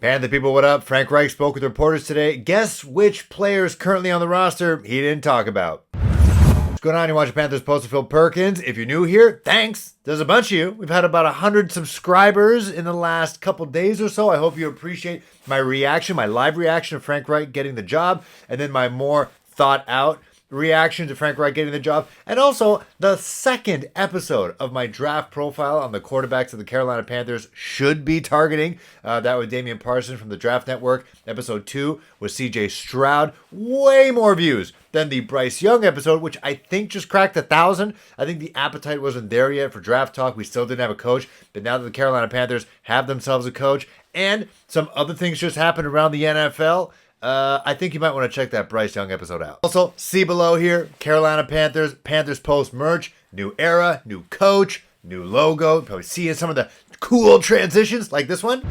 Panther people, what up? Frank Reich spoke with reporters today. Guess which players currently on the roster he didn't talk about. What's going on? You're watching Panthers Post with Phil Perkins. If you're new here, thanks. There's a bunch of you. We've had about 100 subscribers in the last couple days or so. I hope you appreciate my reaction, my live reaction of Frank Reich getting the job, and then my more thought out reaction to Frank Reich getting the job, and also the second episode of my draft profile on the quarterbacks of the Carolina Panthers should be targeting. That with Damian Parsons from the Draft Network. Episode 2 with CJ Stroud. Way more views than the Bryce Young episode, which I think just cracked 1,000. I think the appetite wasn't there yet for draft talk. We still didn't have a coach, but now that the Carolina Panthers have themselves a coach and some other things just happened around the NFL, I think you might want to check that Bryce Young episode out. Also, see below here, Carolina Panthers, Panthers Post merch, new era, new coach, new logo. Probably seeing some of the cool transitions like this one,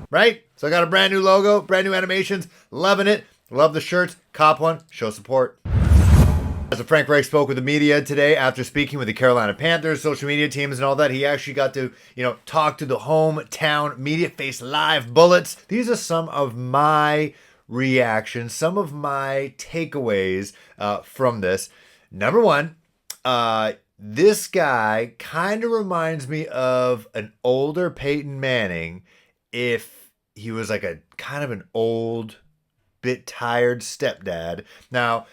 right? So I got a brand new logo, brand new animations, loving it. Love the shirts, cop one, show support. As Frank Reich spoke with the media today after speaking with the Carolina Panthers, social media teams and all that, he actually got to, talk to the hometown media, face live bullets. These are some of my reactions, some of my takeaways from this. Number one, this guy kind of reminds me of an older Peyton Manning if he was like a kind of an old, bit tired stepdad. Now,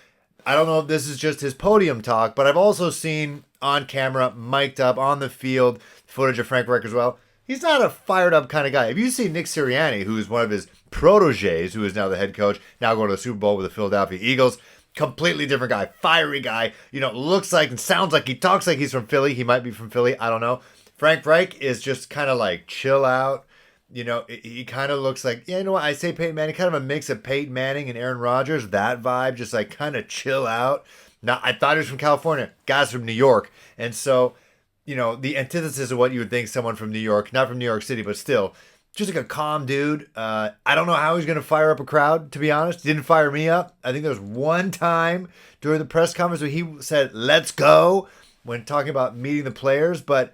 I don't know if this is just his podium talk, but I've also seen on camera, mic'd up, on the field, footage of Frank Reich as well. He's not a fired up kind of guy. If you see Nick Sirianni, who is one of his proteges, who is now the head coach, now going to the Super Bowl with the Philadelphia Eagles, completely different guy, fiery guy, looks like and sounds like he talks like he's from Philly. He might be from Philly. I don't know. Frank Reich is just kind of like chill out. He kind of looks like, what I say Peyton Manning, kind of a mix of Peyton Manning and Aaron Rodgers, that vibe, just like kind of chill out. Now, I thought he was from California, guys from New York. And so, the antithesis of what you would think someone from New York, not from New York City, but still, just like a calm dude. I don't know how he's going to fire up a crowd, to be honest. He didn't fire me up. I think there was one time during the press conference where he said, "Let's go," when talking about meeting the players, but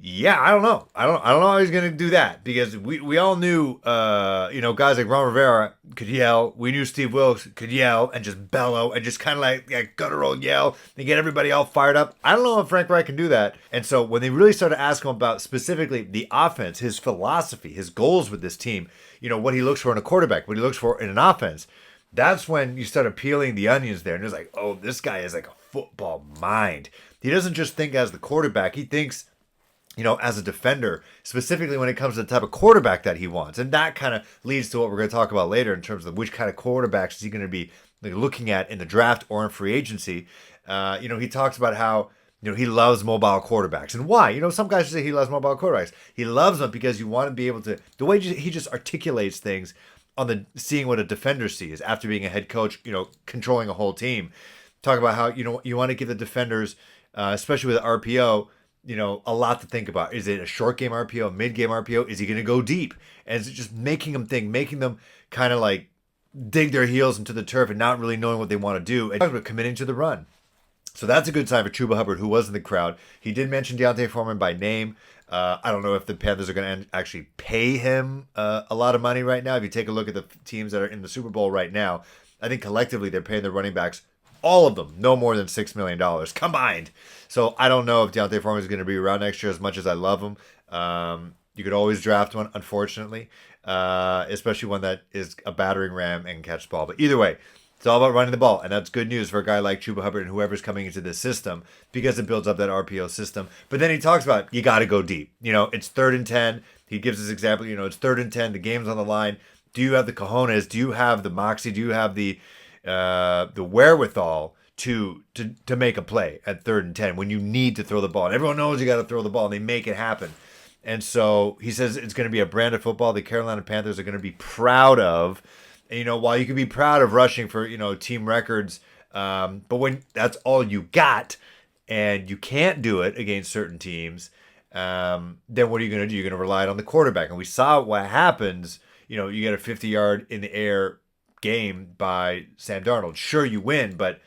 yeah, I don't know. I don't know how he's gonna do that, because we all knew guys like Ron Rivera could yell. We knew Steve Wilkes could yell and just bellow and just kind of like guttural yell and get everybody all fired up. I don't know if Frank Reich can do that. And so when they really started asking him about specifically the offense, his philosophy, his goals with this team, what he looks for in a quarterback, what he looks for in an offense, that's when you start peeling the onions there. And it's like, oh, this guy is like a football mind. He doesn't just think as the quarterback. He thinks as a defender, specifically when it comes to the type of quarterback that he wants. And that kind of leads to what we're going to talk about later in terms of which kind of quarterbacks is he going to be looking at in the draft or in free agency. He talks about how, he loves mobile quarterbacks. And why? Some guys say he loves mobile quarterbacks. He loves them because you want to be able to, the way he just articulates things on seeing what a defender sees after being a head coach, controlling a whole team. Talk about how, you want to give the defenders, especially with the RPO, a lot to think about. Is it a short game RPO, mid game RPO? Is he going to go deep? And is it just making them think, making them kind of like dig their heels into the turf and not really knowing what they want to do, and talk about committing to the run. So that's a good sign for Chuba Hubbard, who was in the crowd. He did mention Deontay Foreman by name. I don't know if the Panthers are going to actually pay him a lot of money right now. If you take a look at the teams that are in the Super Bowl right now, I think collectively they're paying their running backs, all of them, no more than $6 million combined. So I don't know if Deontay Foreman is going to be around next year as much as I love him. You could always draft one, unfortunately, especially one that is a battering ram and can catch the ball. But either way, it's all about running the ball, and that's good news for a guy like Chuba Hubbard and whoever's coming into this system, because it builds up that RPO system. But then he talks about you got to go deep. It's 3rd and 10. He gives his example. It's 3rd and 10. The game's on the line. Do you have the cojones? Do you have the moxie? Do you have the wherewithal to make a play at 3rd and 10 when you need to throw the ball? And everyone knows you got to throw the ball, and they make it happen. And so he says it's going to be a brand of football the Carolina Panthers are going to be proud of. And, while you can be proud of rushing for, team records, but when that's all you got and you can't do it against certain teams, then what are you going to do? You're going to rely on the quarterback. And we saw what happens. You get a 50-yard in the air game by Sam Darnold. Sure, you win, but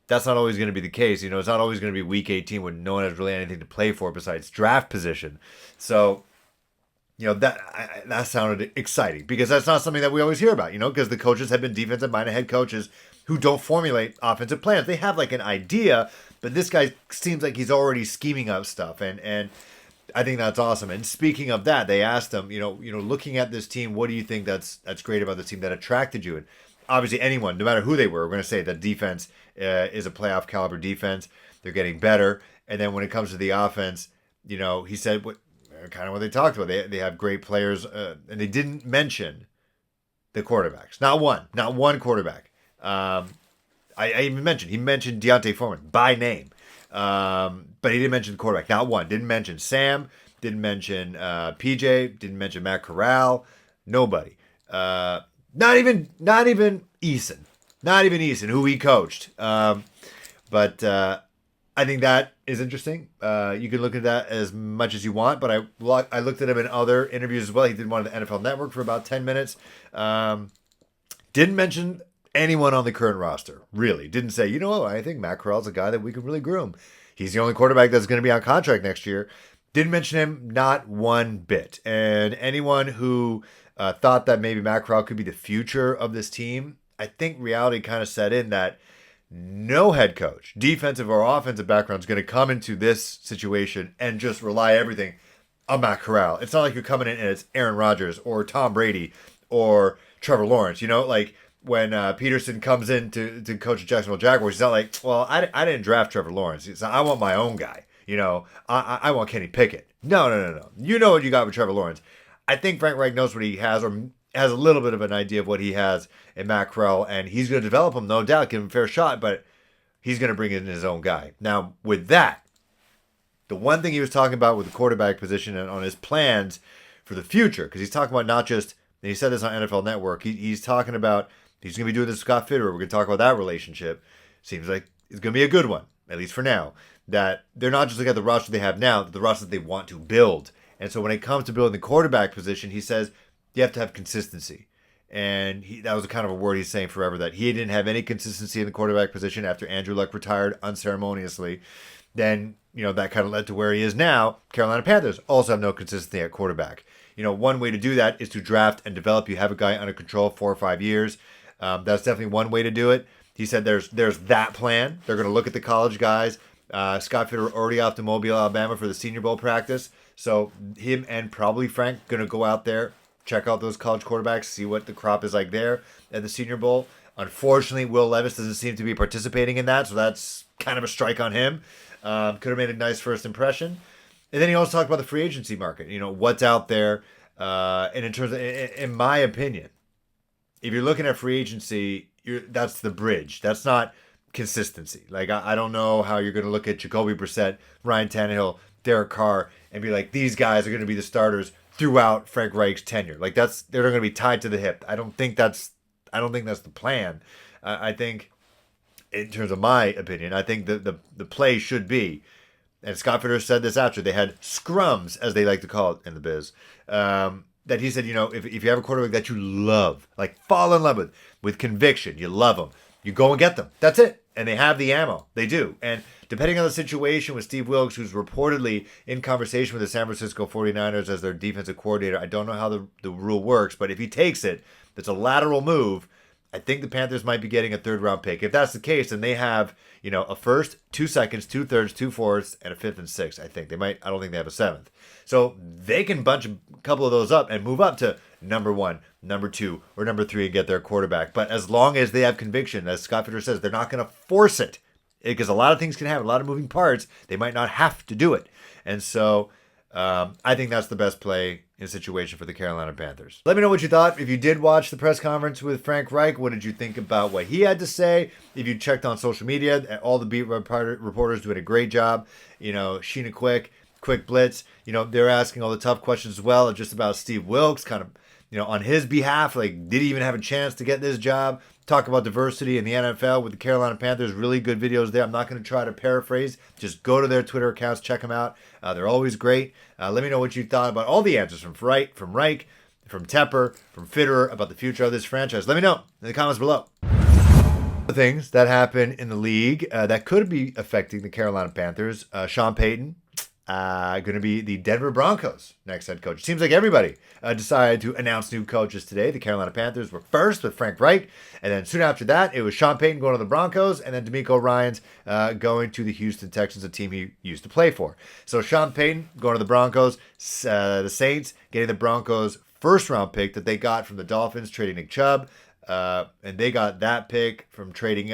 that's not always going to be the case. It's not always going to be week 18 when no one has really anything to play for besides draft position. So that sounded exciting because that's not something that we always hear about, because the coaches have been defensive-minded head coaches who don't formulate offensive plans. They have like an idea, but this guy seems like he's already scheming up stuff, and I think that's awesome. And speaking of that, they asked him, looking at this team, what do you think that's great about this team that attracted you? And obviously, anyone, no matter who they were going to say that defense is a playoff caliber defense. They're getting better, and then when it comes to the offense, he said kind of what they talked about. They have great players, and they didn't mention the quarterbacks. Not one quarterback. I even mentioned he mentioned Deontay Foreman by name, but he didn't mention the quarterback. Not one. Didn't mention Sam. Didn't mention PJ. Didn't mention Matt Corral. Nobody. Not even Eason. Not even Eason, who he coached. But I think that is interesting. You can look at that as much as you want, but I looked at him in other interviews as well. He did one on the NFL Network for about 10 minutes. Didn't mention anyone on the current roster, really. Didn't say, I think Matt Corral's a guy that we can really groom. He's the only quarterback that's going to be on contract next year. Didn't mention him, not one bit. And anyone who thought that maybe Matt Corral could be the future of this team, I think reality kind of set in that no head coach, defensive or offensive background, is going to come into this situation and just rely everything on Matt Corral. It's not like you're coming in and it's Aaron Rodgers or Tom Brady or Trevor Lawrence. Like when Peterson comes in to coach the Jacksonville Jaguars, he's not like, well, I didn't draft Trevor Lawrence. He's like, I want my own guy. I want Kenny Pickett. No. You know what you got with Trevor Lawrence. I think Frank Reich knows what he has, or has a little bit of an idea of what he has in Matt Corral, and he's going to develop him, no doubt, give him a fair shot, but he's going to bring in his own guy. Now, with that, the one thing he was talking about with the quarterback position and on his plans for the future, because he's talking about not just, and he said this on NFL Network, he's talking about, he's going to be doing this with Scott Fitterer. We're going to talk about that relationship. Seems like it's going to be a good one, at least for now, that they're not just looking at the roster they have now, but the roster that they want to build. And so when it comes to building the quarterback position, he says you have to have consistency. And that was kind of a word he's saying forever, that he didn't have any consistency in the quarterback position after Andrew Luck retired unceremoniously. Then, that kind of led to where he is now. Carolina Panthers also have no consistency at quarterback. One way to do that is to draft and develop. You have a guy under control 4 or 5 years. That's definitely one way to do it. He said there's that plan. They're going to look at the college guys. Scott Fitterer already off to Mobile, Alabama for the Senior Bowl practice. So him and probably Frank going to go out there, check out those college quarterbacks, see what the crop is like there at the Senior Bowl. Unfortunately, Will Levis doesn't seem to be participating in that, so that's kind of a strike on him. Could have made a nice first impression. And then he also talked about the free agency market, what's out there. And in terms of, in my opinion, if you're looking at free agency, that's the bridge. That's not consistency. Like, I don't know how you're going to look at Jacoby Brissett, Ryan Tannehill, Derek Carr, and be like, these guys are going to be the starters throughout Frank Reich's tenure. Like, they're going to be tied to the hip. I don't think that's the plan. I think, in terms of my opinion, I think the play should be, and Scott Fitterer said this after they had scrums, as they like to call it in the biz, that he said, if you have a quarterback that you love, like fall in love with conviction, you love them, you go and get them. That's it. And they have the ammo. They do. And depending on the situation with Steve Wilks, who's reportedly in conversation with the San Francisco 49ers as their defensive coordinator, I don't know how the rule works, but if he takes it, it's a lateral move. I think the Panthers might be getting a 3rd-round pick. If that's the case, then they have, a first, 2 seconds, 2 thirds, 2 fourths, and a 5th and 6th, I think. I don't think they have a 7th. So they can bunch a couple of those up and move up to number 1, number 2, or number 3 and get their quarterback. But as long as they have conviction, as Scott Fitterer says, they're not going to force it. Because a lot of things can happen, a lot of moving parts. They might not have to do it. And so I think that's the best play in a situation for the Carolina Panthers. Let me know what you thought. If you did watch the press conference with Frank Reich, what did you think about what he had to say? If you checked on social media, all the beat reporters doing a great job. Sheena Quick Blitz. They're asking all the tough questions as well, just about Steve Wilks, kind of, on his behalf. Like, did he even have a chance to get this job? Talk about diversity in the NFL with the Carolina Panthers. Really good videos there. I'm not going to try to paraphrase. Just go to their Twitter accounts, check them out. They're always great. Let me know what you thought about all the answers from Reich, from Tepper, from Fitterer about the future of this franchise. Let me know in the comments below. The things that happen in the league that could be affecting the Carolina Panthers. Sean Payton going to be the Denver Broncos' next head coach. It seems like everybody decided to announce new coaches today. The Carolina Panthers were first with Frank Reich, and then soon after that, it was Sean Payton going to the Broncos, and then DeMeco Ryans going to the Houston Texans, a team he used to play for. So Sean Payton going to the Broncos, the Saints getting the Broncos' first-round pick that they got from the Dolphins, trading Nick Chubb. And they got that pick from trading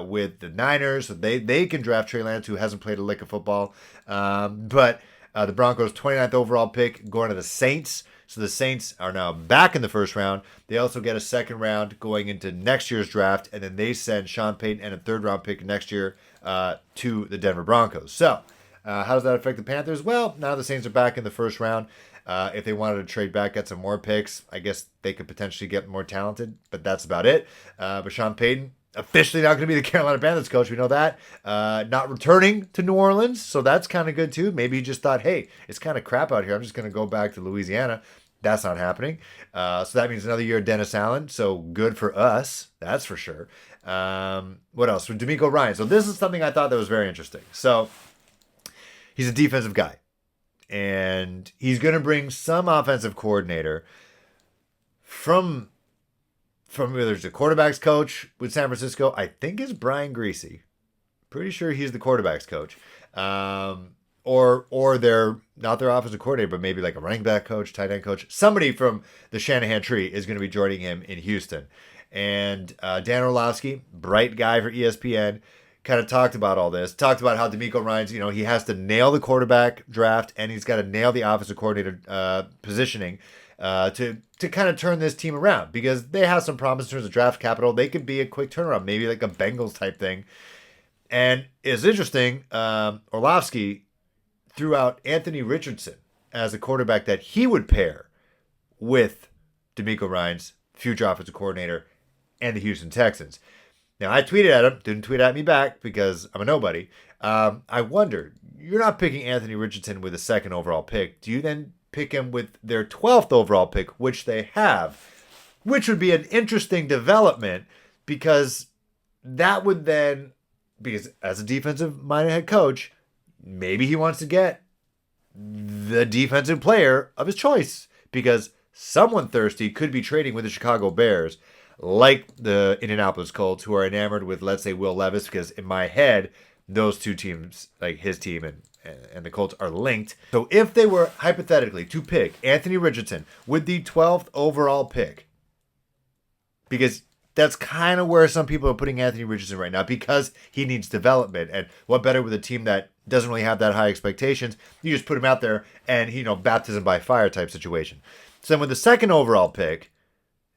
with the Niners, so they can draft Trey Lance, who hasn't played a lick of football. But the Broncos' 29th overall pick going to the Saints. So the Saints are now back in the first round. They also get a second round going into next year's draft, and then they send Sean Payton and a third-round pick next year to the Denver Broncos. So how does that affect the Panthers? Well, now the Saints are back in the first round. If they wanted to trade back, get some more picks, I guess they could potentially get more talented, but that's about it. But Sean Payton, officially not going to be the Carolina Panthers coach. We know that. Not returning to New Orleans, so that's kind of good too. Maybe he just thought, hey, it's kind of crap out here. I'm just going to go back to Louisiana. That's not happening. So that means another year of Dennis Allen. So good for us. That's for sure. What else? From DeMeco Ryans. So this is something I thought that was very interesting. So he's a defensive guy. And he's going to bring some offensive coordinator from whether it's a quarterback's coach with San Francisco. I think it's Brian Griese. Pretty sure he's the quarterback's coach. Or they're not their offensive coordinator, but maybe like a running back coach, tight end coach. Somebody from the Shanahan tree is going to be joining him in Houston. And Dan Orlovsky, bright guy for ESPN, kind of talked about all this, talked about how DeMeco Ryans, he has to nail the quarterback draft and he's got to nail the offensive coordinator positioning to kind of turn this team around because they have some problems in terms of draft capital. They could be a quick turnaround, maybe like a Bengals type thing. And it's interesting, Orlovsky threw out Anthony Richardson as a quarterback that he would pair with DeMeco Ryans, future offensive coordinator, and the Houston Texans. Now, I tweeted at him, didn't tweet at me back because I'm a nobody. I wondered, you're not picking Anthony Richardson with a second overall pick. Do you then pick him with their 12th overall pick, which they have, which would be an interesting development because that would then, because as a defensive-minded head coach, maybe he wants to get the defensive player of his choice because someone thirsty could be trading with the Chicago Bears like the Indianapolis Colts, who are enamored with, let's say, Will Levis, because in my head, those two teams, like his team and the Colts, are linked. So if they were hypothetically to pick Anthony Richardson with the 12th overall pick, because that's kind of where some people are putting Anthony Richardson right now, because he needs development. And what better with a team that doesn't really have that high expectations? You just put him out there and, baptism by fire type situation. So then with the second overall pick,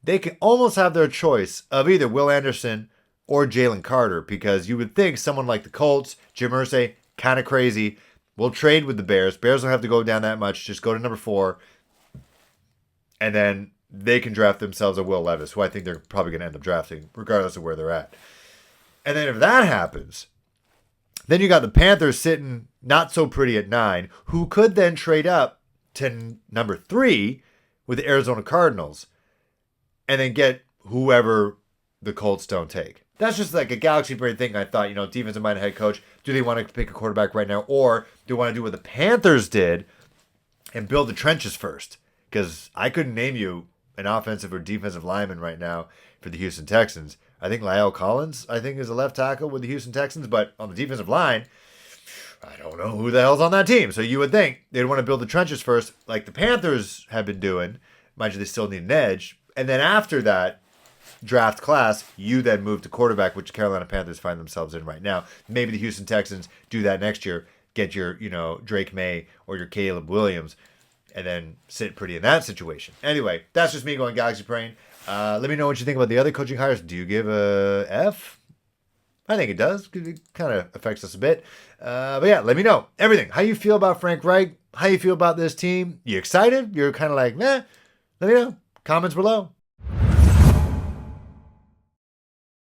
they can almost have their choice of either Will Anderson or Jalen Carter, because you would think someone like the Colts, Jim Irsay, kind of crazy, will trade with the Bears. Bears don't have to go down that much. Just go to number 4. And then they can draft themselves a Will Levis, who I think they're probably going to end up drafting, regardless of where they're at. And then if that happens, then you got the Panthers sitting not so pretty at 9, who could then trade up to number 3 with the Arizona Cardinals, and then get whoever the Colts don't take. That's just like a galaxy brain thing. I thought, defensive-minded head coach, do they want to pick a quarterback right now? Or do they want to do what the Panthers did and build the trenches first? Because I couldn't name you an offensive or defensive lineman right now for the Houston Texans. I think La'el Collins, is a left tackle with the Houston Texans. But on the defensive line, I don't know who the hell's on that team. So you would think they'd want to build the trenches first, like the Panthers have been doing. Mind you, they still need an edge. And then after that draft class, you then move to quarterback, which Carolina Panthers find themselves in right now. Maybe the Houston Texans do that next year, get your, Drake May or your Caleb Williams, and then sit pretty in that situation. Anyway, that's just me going Galaxy Brain. Let me know what you think about the other coaching hires. Do you give a F? I think it does, because it kind of affects us a bit. But yeah, let me know. Everything. How you feel about Frank Reich? How you feel about this team? You excited? You're kind of like, meh? Let me know. Comments below.